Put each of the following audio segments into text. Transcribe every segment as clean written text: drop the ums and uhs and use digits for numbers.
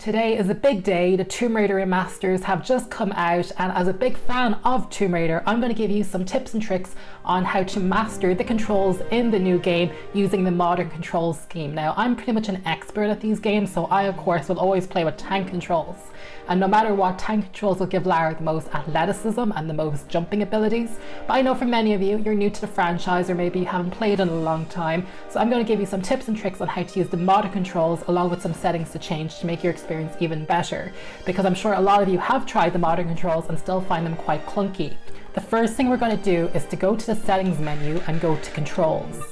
Today is a big day. The Tomb Raider remasters have just come out, and as a big fan of Tomb Raider, I'm going to give you some tips and tricks on how to master the controls in the new game using the modern control scheme. Now, I'm pretty much an expert at these games, so I of course will always play with tank controls. And no matter what, tank controls will give Lara the most athleticism and the most jumping abilities. But I know for many of you, you're new to the franchise or maybe you haven't played in a long time. So I'm going to give you some tips and tricks on how to use the modern controls along with some settings to change to make your experience even better. Because I'm sure a lot of you have tried the modern controls and still find them quite clunky. The first thing we're going to do is to go to the settings menu and go to controls.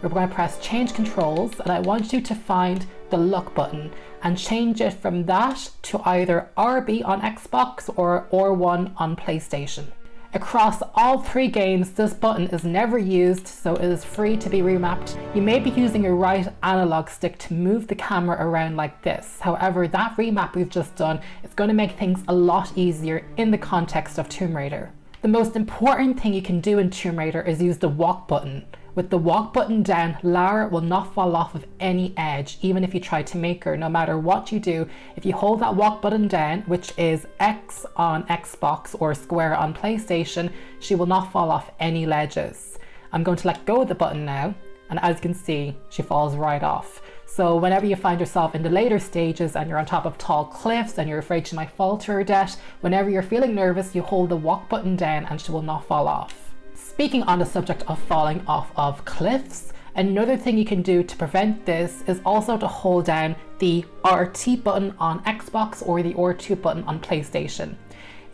We're going to press change controls, and I want you to find the look button and change it from that to either RB on Xbox or R1 on PlayStation. Across all three games, this button is never used, so it is free to be remapped. You may be using your right analog stick to move the camera around like this. However, that remap we've just done is going to make things a lot easier in the context of Tomb Raider. The most important thing you can do in Tomb Raider is use the walk button. With the walk button down, Lara will not fall off of any edge, even if you try to make her. No matter what you do, if you hold that walk button down, which is X on Xbox or square on PlayStation, she will not fall off any ledges. I'm going to let go of the button now, and as you can see, she falls right off. So whenever you find yourself in the later stages and you're on top of tall cliffs and you're afraid she might fall to her death, whenever you're feeling nervous, you hold the walk button down and she will not fall off. Speaking on the subject of falling off of cliffs, another thing you can do to prevent this is also to hold down the RT button on Xbox or the R2 button on PlayStation.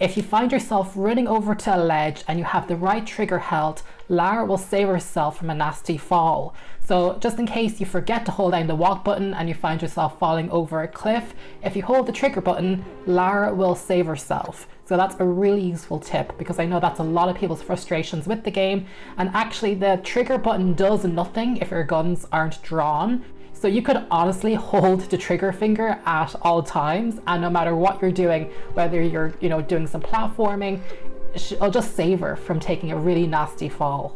If you find yourself running over to a ledge and you have the right trigger held, Lara will save herself from a nasty fall. So just in case you forget to hold down the walk button and you find yourself falling over a cliff, if you hold the trigger button, Lara will save herself. So that's a really useful tip, because I know that's a lot of people's frustrations with the game. And actually the trigger button does nothing if your guns aren't drawn. So you could honestly hold the trigger finger at all times, and no matter what you're doing, whether you're doing some platforming, it'll just save her from taking a really nasty fall.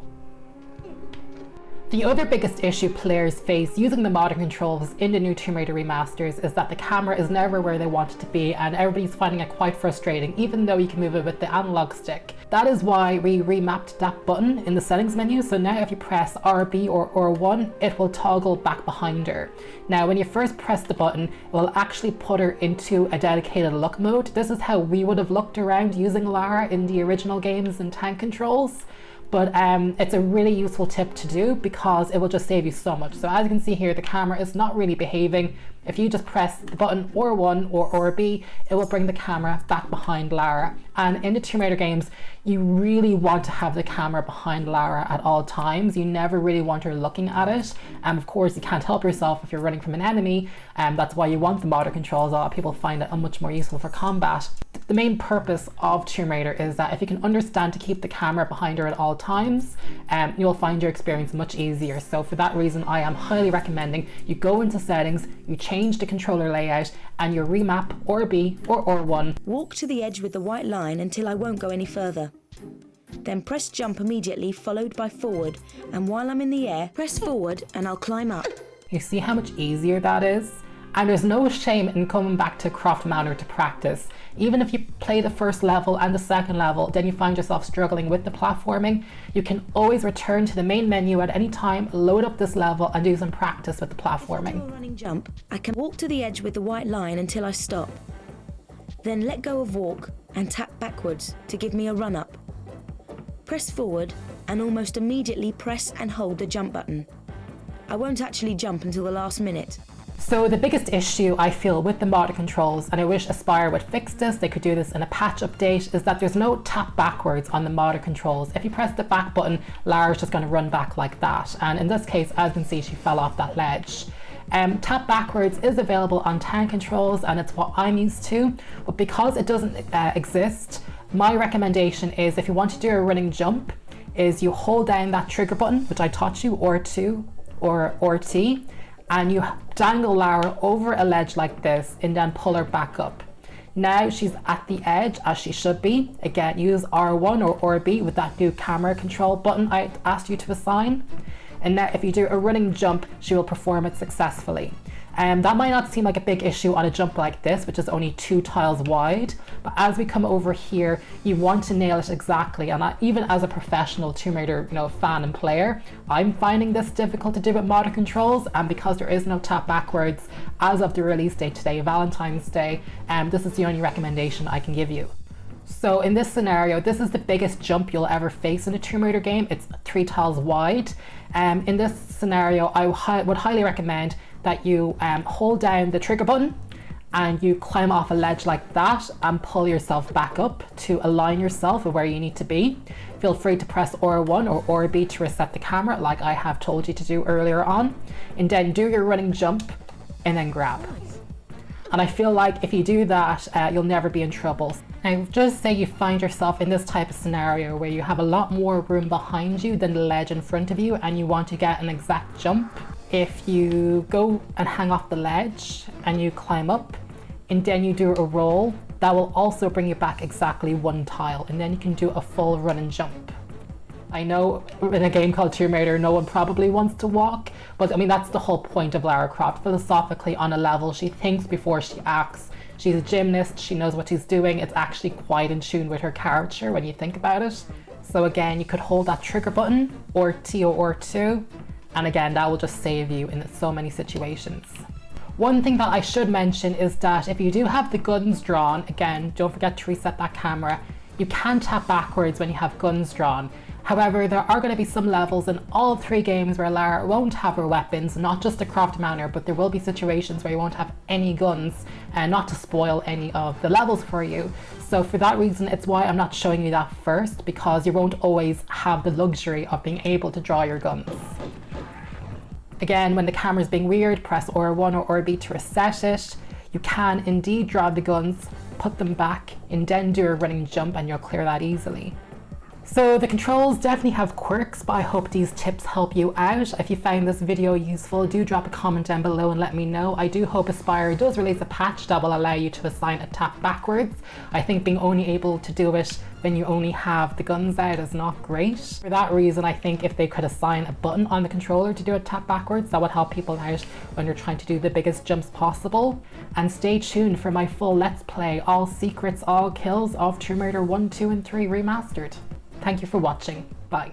The other biggest issue players face using the modern controls in the new Tomb Raider remasters is that the camera is never where they want it to be, and everybody's finding it quite frustrating, even though you can move it with the analog stick. That is why we remapped that button in the settings menu, so now if you press RB or R1, it will toggle back behind her. Now when you first press the button, it will actually put her into a dedicated look mode. This is how we would have looked around using Lara in the original games and tank controls. But it's a really useful tip to do because it will just save you so much. So as you can see here, the camera is not really behaving. If you just press the button R1 or RB, it will bring the camera back behind Lara. And in the Tomb Raider games, you really want to have the camera behind Lara at all times. You never really want her looking at it. And of course, you can't help yourself if you're running from an enemy. That's why you want the modern controls. A lot of people find it much more useful for combat. The main purpose of Tomb Raider is that if you can understand to keep the camera behind her at all times, you'll find your experience much easier. So for that reason, I am highly recommending you go into settings, you change the controller layout, and you remap RB or R1. Walk to the edge with the white line until I won't go any further. Then press jump immediately, followed by forward, and while I'm in the air, press forward and I'll climb up. You see how much easier that is? And there's no shame in coming back to Croft Manor to practice. Even if you play the first level and the second level, then you find yourself struggling with the platforming, you can always return to the main menu at any time, load up this level and do some practice with the platforming. After a running jump, I can walk to the edge with the white line until I stop. Then let go of walk and tap backwards to give me a run up. Press forward and almost immediately press and hold the jump button. I won't actually jump until the last minute. So the biggest issue I feel with the modern controls, and I wish ASPYR would fix this, they could do this in a patch update, is that there's no tap backwards on the modern controls. If you press the back button, Lara's just going to run back like that. And in this case, as you can see, she fell off that ledge. Tap backwards is available on tank controls, and it's what I'm used to. But because it doesn't exist, my recommendation is if you want to do a running jump, is you hold down that trigger button, which I taught you, R2 or RT, and you dangle Lara over a ledge like this and then pull her back up. Now she's at the edge as she should be. Again, use R1 or RB with that new camera control button I asked you to assign. And now if you do a running jump, she will perform it successfully. That might not seem like a big issue on a jump like this, which is only 2 tiles wide, but as we come over here, you want to nail it exactly. And even as a professional Tomb Raider, fan and player, I'm finding this difficult to do with modern controls, and because there is no tap backwards as of the release date today, Valentine's Day, this is the only recommendation I can give you. So in this scenario, this is the biggest jump you'll ever face in a Tomb Raider game. It's 3 tiles wide. In this scenario, I would highly recommend that you hold down the trigger button and you climb off a ledge like that and pull yourself back up to align yourself with where you need to be. Feel free to press R1 or RB to reset the camera like I have told you to do earlier on, and then do your running jump and then grab. And I feel like if you do that, you'll never be in trouble. Now, just say you find yourself in this type of scenario where you have a lot more room behind you than the ledge in front of you and you want to get an exact jump. If you go and hang off the ledge and you climb up and then you do a roll, that will also bring you back exactly 1 tile, and then you can do a full run and jump. I know in a game called Tomb Raider, no one probably wants to walk, but I mean, that's the whole point of Lara Croft. Philosophically, on a level, she thinks before she acts. She's a gymnast, she knows what she's doing. It's actually quite in tune with her character when you think about it. So again, you could hold that trigger button, or T or R2, and again, that will just save you in so many situations. One thing that I should mention is that if you do have the guns drawn, again, don't forget to reset that camera. You can tap backwards when you have guns drawn. However, there are going to be some levels in all 3 games where Lara won't have her weapons, not just the Croft Manor, but there will be situations where you won't have any guns, and not to spoil any of the levels for you. So for that reason, it's why I'm not showing you that first, because you won't always have the luxury of being able to draw your guns. Again, when the camera's being weird, press R1 or RB to reset it. You can indeed draw the guns, put them back, and then do a running jump, and you'll clear that easily. So the controls definitely have quirks, but I hope these tips help you out. If you found this video useful, do drop a comment down below and let me know. I do hope ASPYR does release a patch that will allow you to assign a tap backwards. I think being only able to do it when you only have the guns out is not great. For that reason, I think if they could assign a button on the controller to do a tap backwards, that would help people out when you're trying to do the biggest jumps possible. And stay tuned for my full Let's Play, all secrets, all kills of Tomb Raider 1, 2 and 3 Remastered. Thank you for watching. Bye.